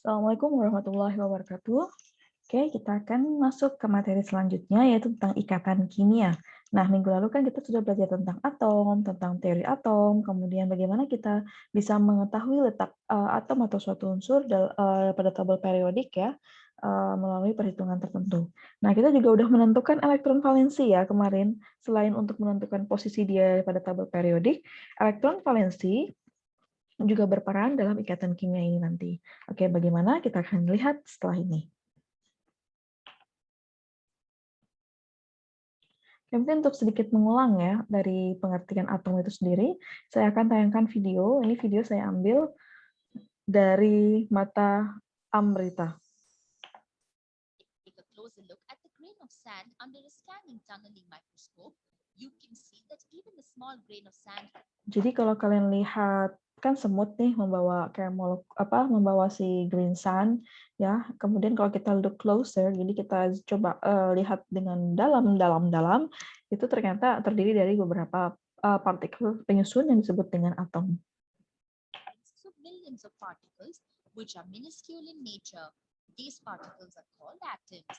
Assalamualaikum warahmatullahi wabarakatuh. Oke, kita akan masuk ke materi selanjutnya, yaitu tentang ikatan kimia. Nah, minggu lalu kan kita sudah belajar tentang atom, tentang teori atom, kemudian bagaimana kita bisa mengetahui letak atom atau suatu unsur pada tabel periodik ya, melalui perhitungan tertentu. Nah, kita juga udah menentukan elektron valensi ya kemarin. Selain untuk menentukan posisi dia pada tabel periodik, elektron valensi juga berperan dalam ikatan kimia ini nanti. Oke, bagaimana? Kita akan lihat setelah ini. Mungkin untuk sedikit mengulang ya dari pengertian atom itu sendiri, saya akan tayangkan video. Ini video saya ambil dari Mata Amrita. Take a closer look at the grain of sand under a scanning tunneling microscope. You can see that even the small grain of sand. Jadi kalau kalian lihat kan semut nih membawa membawa si green sand ya. Kemudian kalau kita look closer, jadi kita coba lihat dengan dalam itu ternyata terdiri dari beberapa partikel penyusun yang disebut dengan atom. Of millions of particles which are minuscule in nature. These particles are called atoms.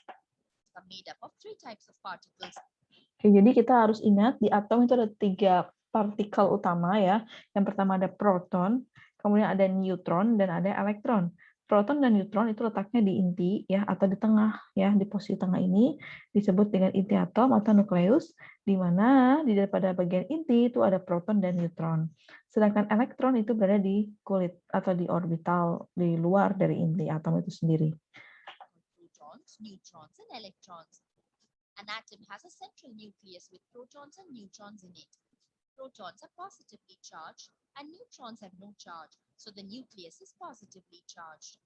Are made up of three types of particles. Oke, jadi kita harus ingat di atom itu ada 3 partikel utama ya. Yang pertama ada proton, kemudian ada neutron dan ada elektron. Proton dan neutron itu letaknya di inti ya atau di tengah ya, di posisi tengah ini disebut dengan inti atom atau nukleus, di mana di pada bagian inti itu ada proton dan neutron. Sedangkan elektron itu berada di kulit atau di orbital di luar dari inti atom itu sendiri. Protons, neutrons, and electrons. An atom has a central nucleus with protons and neutrons in it. Protons are positively charged and neutrons have no charge, so the nucleus is positively charged.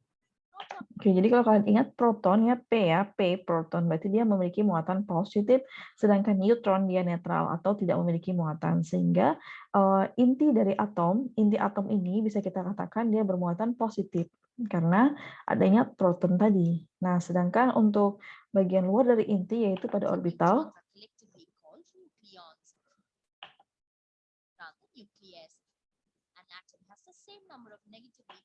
Oke, jadi kalau kalian ingat proton ya, P proton, berarti dia memiliki muatan positif, sedangkan neutron dia netral atau tidak memiliki muatan. Sehingga inti atom ini bisa kita katakan dia bermuatan positif karena adanya proton tadi. Nah, sedangkan untuk bagian luar dari inti yaitu pada orbital, An atom has the same number of negatively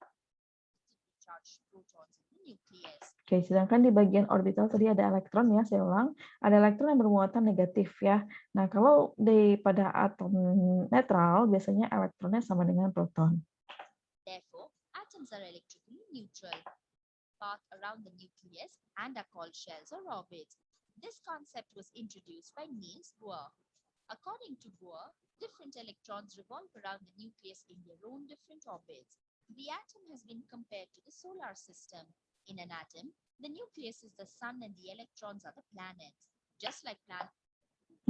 charged protons in the nucleus. Oke, sedangkan di bagian orbital tadi ada elektron ya, saya ulang, ada elektron yang bermuatan negatif ya. Nah, kalau pada atom netral biasanya elektronnya sama dengan proton. Therefore, atoms are electrically neutral. Path around the nucleus and are called shells or orbits. This concept was introduced by Niels Bohr. According to Bohr, different electrons revolve around the nucleus in their own different orbits. The atom has been compared to the solar system. In an atom, the nucleus is the sun and the electrons are the planets. Just like planets.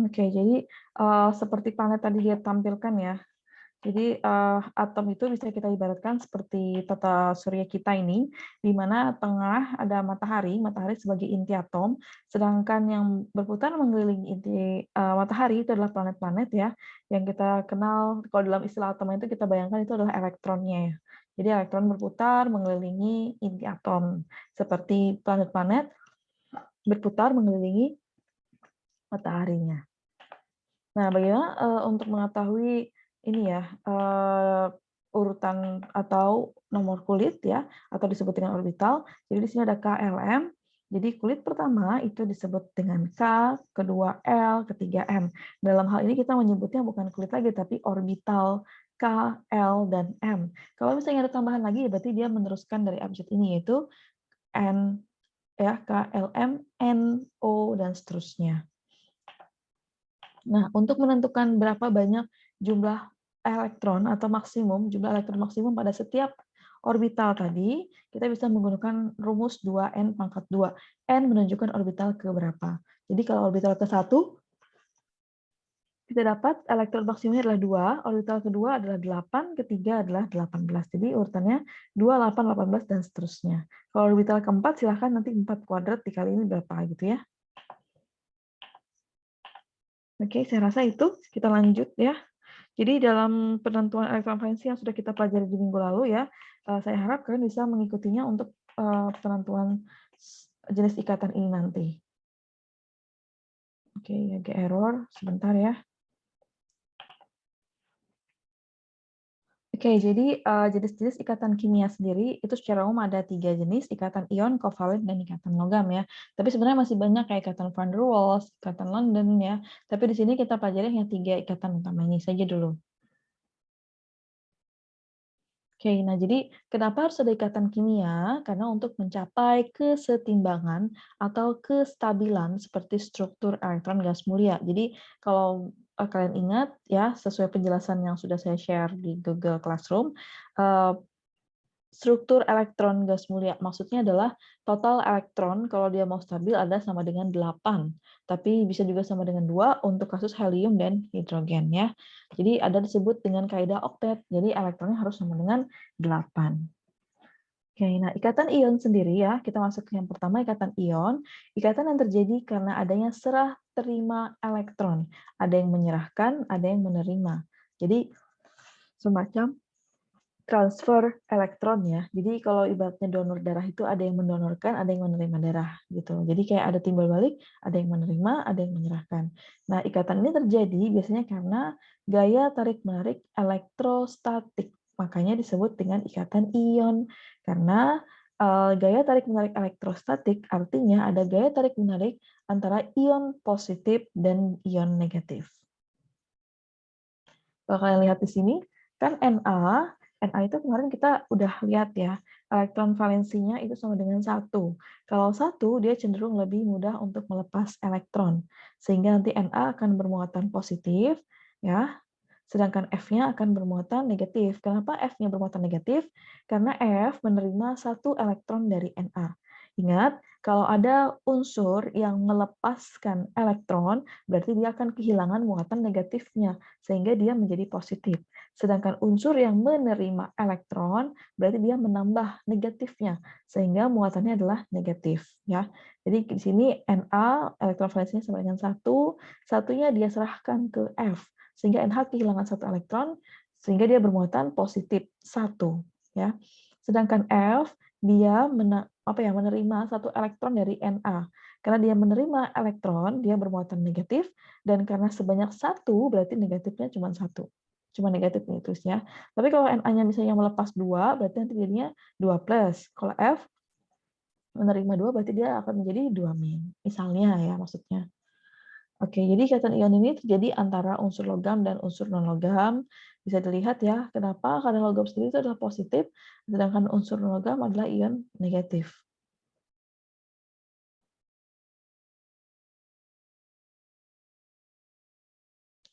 Oke, jadi seperti planet tadi dia tampilkan ya. Jadi atom itu bisa kita ibaratkan seperti tata surya kita ini, di mana tengah ada matahari sebagai inti atom, sedangkan yang berputar mengelilingi inti matahari itu adalah planet-planet ya, yang kita kenal kalau dalam istilah atom itu kita bayangkan itu adalah elektronnya ya. Jadi elektron berputar mengelilingi inti atom, seperti planet-planet berputar mengelilingi mataharinya. Nah, bagaimana untuk mengetahui ini ya urutan atau nomor kulit ya, atau disebut dengan orbital. Jadi di sini ada KLM. Jadi kulit pertama itu disebut dengan K, kedua L, ketiga M. Dalam hal ini kita menyebutnya bukan kulit lagi, tapi orbital K, L, dan M. Kalau misalnya ada tambahan lagi, berarti dia meneruskan dari abjad ini, yaitu N, ya, K, L, M, N, O, dan seterusnya. Nah, untuk menentukan berapa banyak jumlah elektron atau jumlah elektron maksimum pada setiap orbital tadi, kita bisa menggunakan rumus 2n pangkat 2. N menunjukkan orbital ke berapa. Jadi kalau orbital ke-1, kita dapat elektron maksimumnya adalah 2, orbital kedua adalah 8, ketiga adalah 18. Jadi urutannya 2, 8, 18, dan seterusnya. Kalau orbital keempat, silahkan nanti 4 kuadrat dikali ini berapa gitu ya. Oke, saya rasa itu. Kita lanjut ya. Jadi dalam penentuan elektron valensi yang sudah kita pelajari di minggu lalu ya, saya harap kalian bisa mengikutinya untuk penentuan jenis ikatan ini nanti. Oke, agak error sebentar ya. Oke, jadi jenis-jenis ikatan kimia sendiri itu secara umum ada 3 jenis, ikatan ion, kovalen, dan ikatan logam ya. Tapi sebenarnya masih banyak kayak ikatan van der Waals, ikatan London ya. Tapi di sini kita pelajari yang 3 ikatan utama ini saja dulu. Oke, nah jadi kenapa harus ada ikatan kimia? Karena untuk mencapai kesetimbangan atau kestabilan seperti struktur elektron gas mulia. Jadi kalau kalian ingat ya, sesuai penjelasan yang sudah saya share di Google Classroom, eh, struktur elektron gas mulia maksudnya adalah total elektron kalau dia mau stabil ada sama dengan 8. Tapi bisa juga sama dengan 2 untuk kasus helium dan hidrogen ya. Jadi ada disebut dengan kaidah oktet. Jadi elektronnya harus sama dengan 8. Oke, nah ikatan ion sendiri ya, kita masuk ke yang pertama, ikatan ion. Ikatan yang terjadi karena adanya serah terima elektron. Ada yang menyerahkan, ada yang menerima. Jadi semacam transfer elektron ya. Jadi kalau ibaratnya donor darah itu ada yang mendonorkan, ada yang menerima darah gitu. Jadi kayak ada timbal balik, ada yang menerima, ada yang menyerahkan. Nah, ikatan ini terjadi biasanya karena gaya tarik-menarik elektrostatik. Makanya disebut dengan ikatan ion. Karena gaya tarik-menarik elektrostatik artinya ada gaya tarik-menarik antara ion positif dan ion negatif. Kalau kalian lihat di sini, kan Na itu kemarin kita udah lihat ya, elektron valensinya itu sama dengan 1. Kalau 1, dia cenderung lebih mudah untuk melepas elektron. Sehingga nanti Na akan bermuatan positif, ya, sedangkan F-nya akan bermuatan negatif. Kenapa F-nya bermuatan negatif? Karena F menerima 1 elektron dari Na. Ingat, kalau ada unsur yang melepaskan elektron, berarti dia akan kehilangan muatan negatifnya, sehingga dia menjadi positif. Sedangkan unsur yang menerima elektron, berarti dia menambah negatifnya, sehingga muatannya adalah negatif. Ya. Jadi di sini Na, elektron valensinya sama dengan 1, satunya dia serahkan ke F, sehingga NH kehilangan 1 elektron, sehingga dia bermuatan positif 1. Ya. Sedangkan F, dia menerima 1 elektron dari Na. Karena dia menerima elektron, dia bermuatan negatif, dan karena sebanyak 1, berarti negatifnya cuma 1. Cuma negatif nih tulisnya. Tapi kalau Na-nya misalnya melepas 2, berarti nanti jadinya 2 plus. Kalau F menerima 2, berarti dia akan menjadi 2 min. Misalnya ya maksudnya. Oke, jadi ikatan ion ini terjadi antara unsur logam dan unsur non-logam. Bisa dilihat ya, kenapa? Karena logam sendiri itu adalah positif, sedangkan unsur non-logam adalah ion negatif.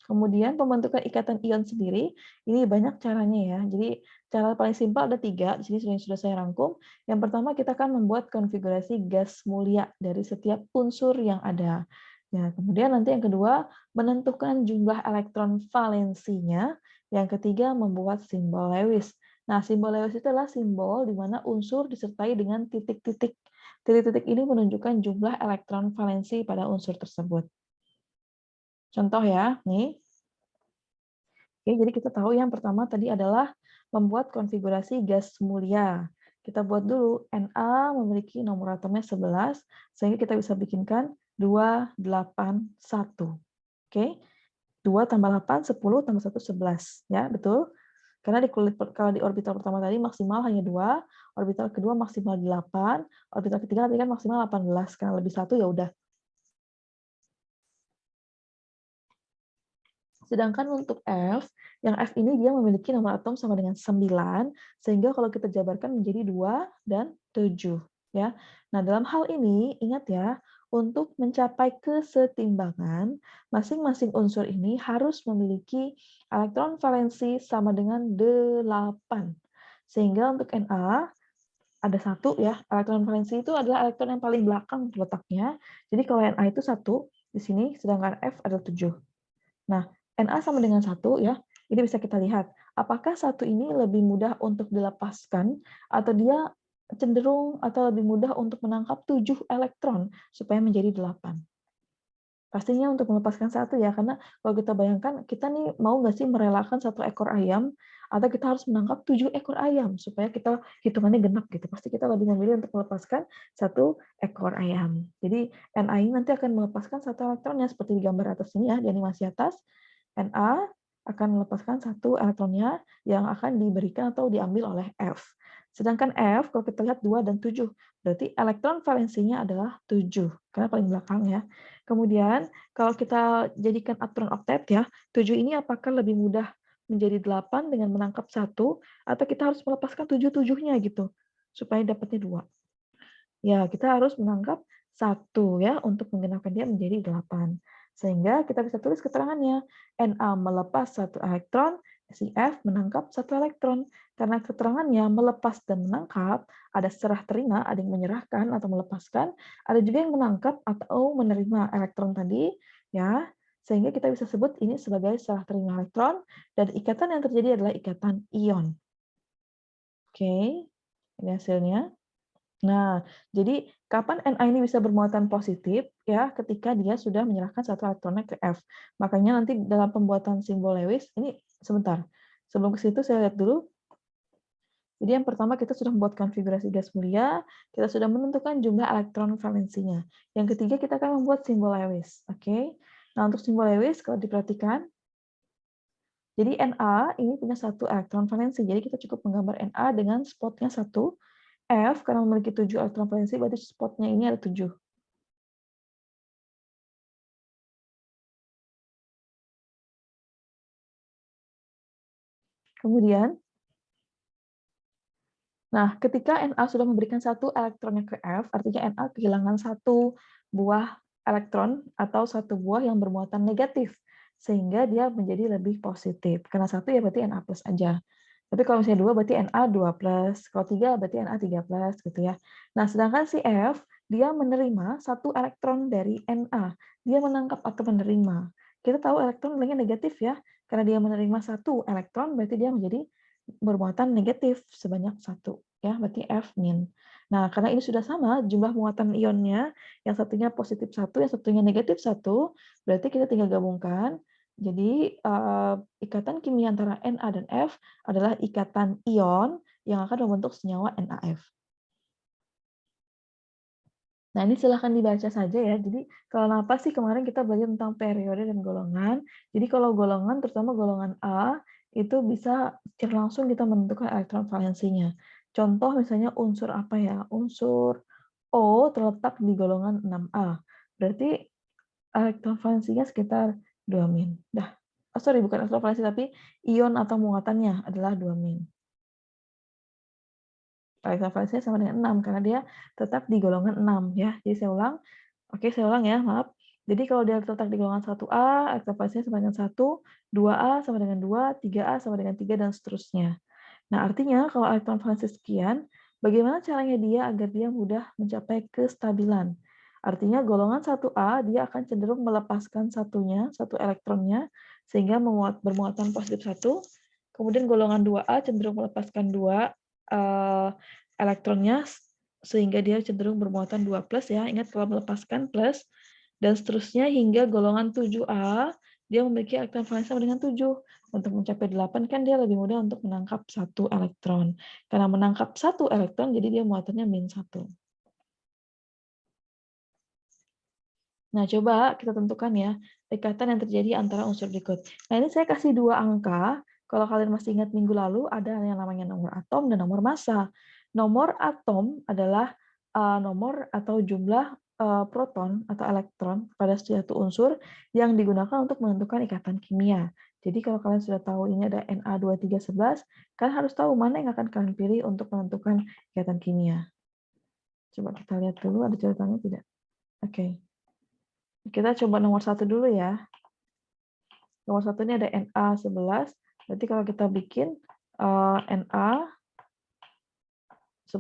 Kemudian pembentukan ikatan ion sendiri, ini banyak caranya ya. Jadi cara paling simpel ada 3, di sini sudah saya rangkum. Yang pertama kita akan membuat konfigurasi gas mulia dari setiap unsur yang ada. Ya, kemudian nanti yang kedua, menentukan jumlah elektron valensinya. Yang ketiga, membuat simbol Lewis. Nah, simbol Lewis itu adalah simbol di mana unsur disertai dengan titik-titik. Titik-titik ini menunjukkan jumlah elektron valensi pada unsur tersebut. Contoh ya, nih. Oke, jadi kita tahu yang pertama tadi adalah membuat konfigurasi gas mulia. Kita buat dulu, Na memiliki nomor atomnya 11, sehingga kita bisa bikinkan 281. Oke, 2 tambah 8, 10 tambah 1, 11. Ya, betul? Karena kalau di orbital pertama tadi maksimal hanya 2, orbital kedua maksimal 8, orbital ketiga tadi kan maksimal 18. Karena lebih 1 ya udah. Sedangkan untuk F, yang F ini dia memiliki nomor atom sama dengan 9, sehingga kalau kita jabarkan menjadi 2 dan 7. Ya. Nah, dalam hal ini, ingat ya, untuk mencapai kesetimbangan, masing-masing unsur ini harus memiliki elektron valensi sama dengan 8. Sehingga untuk Na, ada 1 ya, elektron valensi itu adalah elektron yang paling belakang letaknya. Jadi kalau Na itu 1 di sini, sedangkan F adalah 7. Nah, Na sama dengan 1 ya, ini bisa kita lihat. Apakah 1 ini lebih mudah untuk dilepaskan atau dia cenderung atau lebih mudah untuk menangkap 7 elektron supaya menjadi 8? Pastinya untuk melepaskan 1 ya, karena kalau kita bayangkan kita nih mau nggak sih merelakan 1 ekor ayam atau kita harus menangkap 7 ekor ayam supaya kita hitungannya genap gitu. Pasti kita lebih memilih untuk melepaskan 1 ekor ayam. Jadi Na ini nanti akan melepaskan 1 elektronnya seperti di gambar atas ini ya, di animasi atas. Na akan melepaskan satu elektronnya yang akan diberikan atau diambil oleh F. Sedangkan F, kalau kita lihat 2 dan 7, berarti elektron valensinya adalah 7, karena paling belakang ya. Kemudian, kalau kita jadikan aturan oktet ya, 7 ini apakah lebih mudah menjadi 8 dengan menangkap 1, atau kita harus melepaskan 7-7-nya gitu, supaya dapatnya 2. Ya, kita harus menangkap 1 ya, untuk menggenapkan dia menjadi 8. Sehingga kita bisa tulis keterangannya, Na melepas 1 elektron, si F menangkap 1 elektron. Karena keterangannya melepas dan menangkap, ada serah terima, ada yang menyerahkan atau melepaskan, ada juga yang menangkap atau menerima elektron tadi, ya. Sehingga kita bisa sebut ini sebagai serah terima elektron, dan ikatan yang terjadi adalah ikatan ion. Oke, ini hasilnya. Nah, jadi kapan Na ini bisa bermuatan positif? Ya, ketika dia sudah menyerahkan satu elektronnya ke F. Makanya nanti dalam pembuatan simbol Lewis, ini sebentar. Sebelum ke situ saya lihat dulu. Jadi yang pertama kita sudah membuat konfigurasi gas mulia, kita sudah menentukan jumlah elektron valensinya. Yang ketiga kita akan membuat simbol Lewis. Oke. Nah, untuk simbol Lewis kalau diperhatikan, jadi Na ini punya satu elektron valensi. Jadi kita cukup menggambar Na dengan spotnya 1. F karena memiliki 7 elektron valensi, berarti spotnya ini ada 7. Kemudian, nah ketika Na sudah memberikan satu elektronnya ke F, artinya Na kehilangan satu buah elektron atau satu buah yang bermuatan negatif, sehingga dia menjadi lebih positif. Karena satu ya berarti Na plus aja. Tapi kalau misalnya 2 berarti Na 2 plus, kalau 3 berarti Na 3 plus gitu ya. Nah, sedangkan si F, dia menerima satu elektron dari Na. Dia menangkap atau menerima. Kita tahu elektron nilainya negatif ya, karena dia menerima satu elektron berarti dia menjadi bermuatan negatif sebanyak 1. Ya, berarti F min. Nah, karena ini sudah sama jumlah muatan ionnya, yang satunya positif 1, yang satunya negatif 1, berarti kita tinggal gabungkan. Jadi, ikatan kimia antara Na dan F adalah ikatan ion yang akan membentuk senyawa NaF. Nah, ini silahkan dibaca saja ya. Jadi, kalau apa sih kemarin kita belajar tentang periode dan golongan. Jadi, kalau golongan, terutama golongan A, itu bisa secara langsung kita menentukan elektron valensinya. Contoh misalnya unsur apa ya? Unsur O terletak di golongan 6A. Berarti elektron valensinya sekitar 2 min. Dah. Oh, sorry, bukan elektron valensi, tapi ion atau muatannya adalah 2 min. Elektron valensinya sama dengan 6, karena dia tetap di golongan 6. Ya. Jadi saya ulang. Oke, saya ulang ya, maaf. Jadi kalau dia terletak di golongan 1A, elektron valensinya sama dengan 1, 2A sama dengan 2, 3A sama dengan 3, dan seterusnya. Nah, artinya kalau elektron valensi sekian, bagaimana caranya dia agar dia mudah mencapai kestabilan? Artinya golongan 1A dia akan cenderung melepaskan satu elektronnya, sehingga bermuatan positif 1. Kemudian golongan 2A cenderung melepaskan 2 elektronnya, sehingga dia cenderung bermuatan 2 plus ya. Ingat kalau melepaskan plus, dan seterusnya hingga golongan 7A dia memiliki elektron valensi sama dengan 7. Untuk mencapai 8 kan dia lebih mudah untuk menangkap 1 elektron. Karena menangkap 1 elektron, jadi dia muatannya min 1. Nah, coba kita tentukan ya, ikatan yang terjadi antara unsur berikut. Nah, ini saya kasih 2 angka. Kalau kalian masih ingat minggu lalu, ada yang namanya nomor atom dan nomor massa. Nomor atom adalah nomor atau jumlah proton atau elektron pada suatu unsur yang digunakan untuk menentukan ikatan kimia. Jadi kalau kalian sudah tahu ini ada Na2311, kalian harus tahu mana yang akan kalian pilih untuk menentukan ikatan kimia. Coba kita lihat dulu, ada catatannya tidak? Oke. Kita coba nomor 1 dulu ya. Nomor 1 ini ada Na11. Berarti kalau kita bikin Na11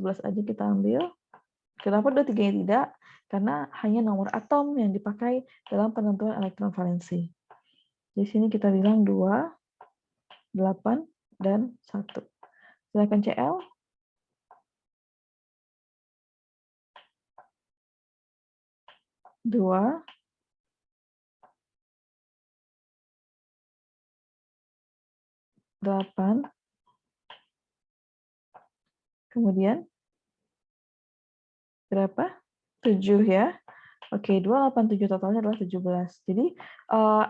aja kita ambil. Kenapa 23-nya tidak? Karena hanya nomor atom yang dipakai dalam penentuan elektron valensi. Di sini kita bilang 2, 8, dan 1. Silakan CL. 2, 8, kemudian berapa? 7 ya. Oke, 287 totalnya adalah 17. Jadi,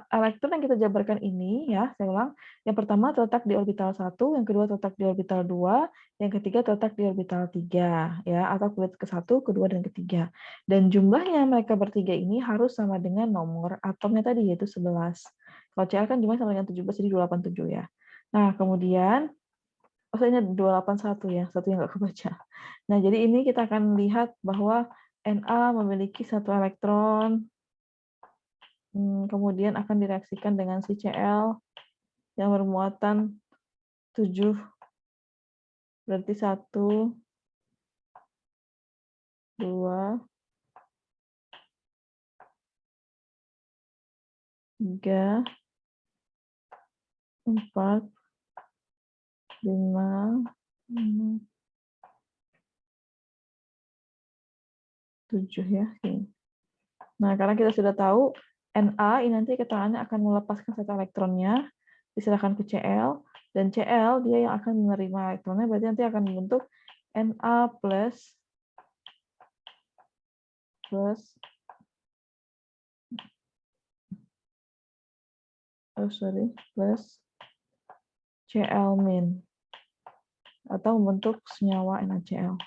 elektron yang kita jabarkan ini ya, saya ulang, yang pertama terletak di orbital 1, yang kedua terletak di orbital 2, yang ketiga terletak di orbital 3, ya, atau kulit ke-1, kedua, dan ketiga. Dan jumlahnya mereka bertiga ini harus sama dengan nomor atomnya tadi, yaitu 11. Kalau Cl kan jumlahnya sama dengan 17, jadi 287 ya. Nah, kemudian, ini 281 ya, satu yang nggak kebaca. Nah, jadi ini kita akan lihat bahwa Na memiliki satu elektron, kemudian akan direaksikan dengan si Cl yang bermuatan 7, berarti 1, 2, 3, 4, 5, 7 ya. Nah, karena kita sudah tahu Na ini nanti keterangannya akan melepaskan satu elektronnya, diserahkan ke Cl, dan Cl dia yang akan menerima elektronnya, berarti nanti akan membentuk Na plus plus plus Cl min, atau membentuk senyawa NaCl.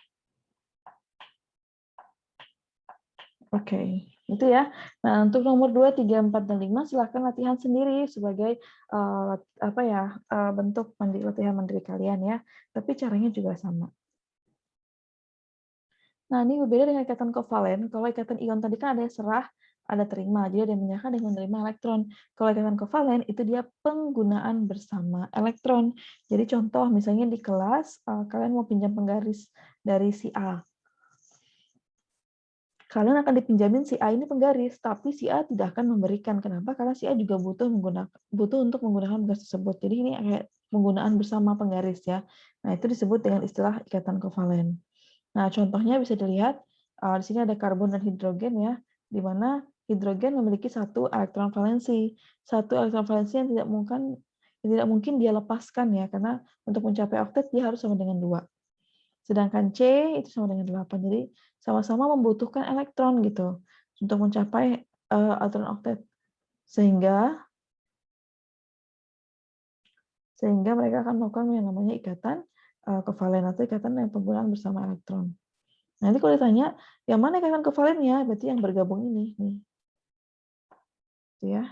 Oke, itu ya. Nah, untuk nomor 2, 3, 4, dan 5 silahkan latihan sendiri sebagai bentuk latihan mandiri kalian ya. Tapi caranya juga sama. Nah, ini berbeda dengan ikatan kovalen. Kalau ikatan ion tadi kan ada yang serah, ada terima. Jadi ada yang menyerahkan, ada yang menerima elektron. Kalau ikatan kovalen itu dia penggunaan bersama elektron. Jadi contoh misalnya di kelas kalian mau pinjam penggaris dari si A. Kalian akan dipinjamin si A ini penggaris, tapi si A tidak akan memberikan. Kenapa? Karena si A juga butuh untuk menggunakan penggaris tersebut. Jadi ini kayak penggunaan bersama penggaris ya. Nah, itu disebut dengan istilah ikatan kovalen. Nah, contohnya bisa dilihat di sini ada karbon dan hidrogen ya, di mana hidrogen memiliki satu elektron valensi. Satu elektron valensi yang tidak mungkin dia lepaskan ya, karena untuk mencapai oktet dia harus sama dengan 2. Sedangkan C itu sama dengan 8. Jadi sama-sama membutuhkan elektron gitu untuk mencapai elektron oktet. Sehingga mereka akan melakukan yang namanya ikatan kovalen atau ikatan yang penggunaan bersama elektron. Nanti kalau ditanya, yang mana ikatan kovalennya? Berarti yang bergabung ini. Nih. Gitu ya.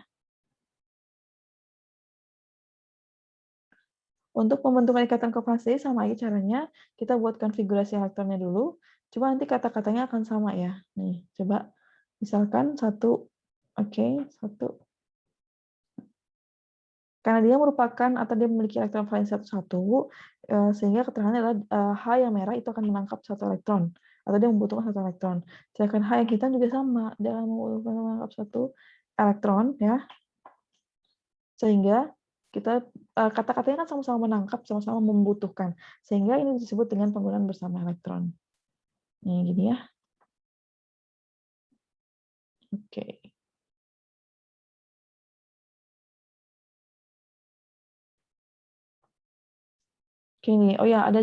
Untuk pembentukan ikatan kovalenti sama aja caranya. Kita buat konfigurasi elektronnya dulu. Coba nanti kata-katanya akan sama ya. Nih, coba. Misalkan 1, oke, 1. Karena dia merupakan atau dia memiliki elektron valensi 1, sehingga keterangannya adalah H yang merah itu akan menangkap 1 elektron. Atau dia membutuhkan 1 elektron. Sedangkan H yang hitam juga sama. Dia akan membutuhkan menangkap 1 elektron. Ya. Sehingga kita kata-katanya kan sama-sama menangkap, sama-sama membutuhkan. Sehingga ini disebut dengan penggunaan bersama elektron. Nih, gini ya. Oke. Oke nih, oh ya ada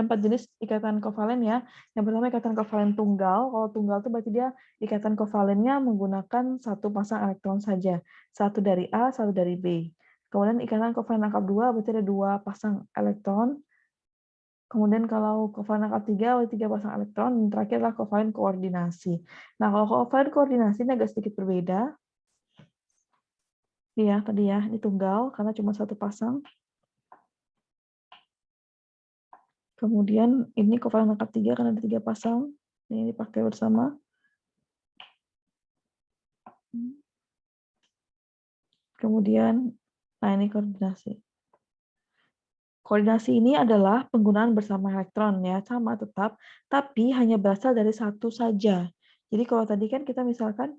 4 jenis ikatan kovalen ya. Yang pertama ikatan kovalen tunggal. Kalau tunggal itu berarti dia ikatan kovalennya menggunakan satu pasang elektron saja, satu dari A, satu dari B. Kemudian ikatan kovalen rangkap 2 berarti ada 2 pasang elektron. Kemudian kalau kovalen rangkap 3 ada 3 pasang elektron. Dan terakhir adalah kovalen koordinasi. Nah kalau kovalen koordinasi ini agak sedikit berbeda. Iya tadi ya, ini tunggal karena cuma satu pasang. Kemudian ini kovalen rangkap 3 karena ada 3 pasang. Ini dipakai bersama. Kemudian, nah ini koordinasi. Koordinasi ini adalah penggunaan bersama elektron ya, sama tetap, tapi hanya berasal dari satu saja. Jadi kalau tadi kan kita misalkan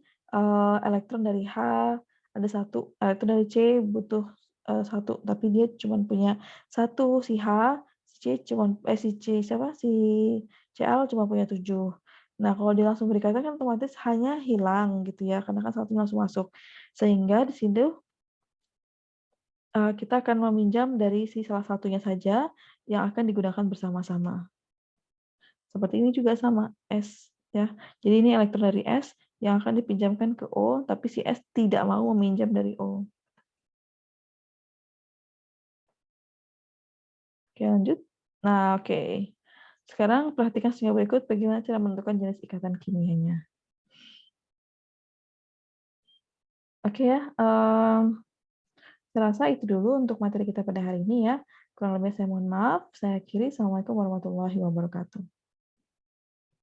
elektron dari H ada 1, elektron dari C butuh 1, tapi dia cuma punya 1, si H, si Cl cuma punya 7. Nah, kalau dia langsung berdekatan kan otomatis hanya hilang gitu ya, karena kan satu langsung masuk. Sehingga di sini kita akan meminjam dari si salah satunya saja yang akan digunakan bersama-sama. Seperti ini juga sama, S. Ya. Jadi ini elektron dari S, yang akan dipinjamkan ke O, tapi si S tidak mau meminjam dari O. Oke, lanjut. Nah, oke. Sekarang perhatikan sehingga berikut bagaimana cara menentukan jenis ikatan kimianya. Oke ya, saya rasa itu dulu untuk materi kita pada hari ini ya. Kurang lebih saya mohon maaf. Saya akhiri. Assalamualaikum warahmatullahi wabarakatuh.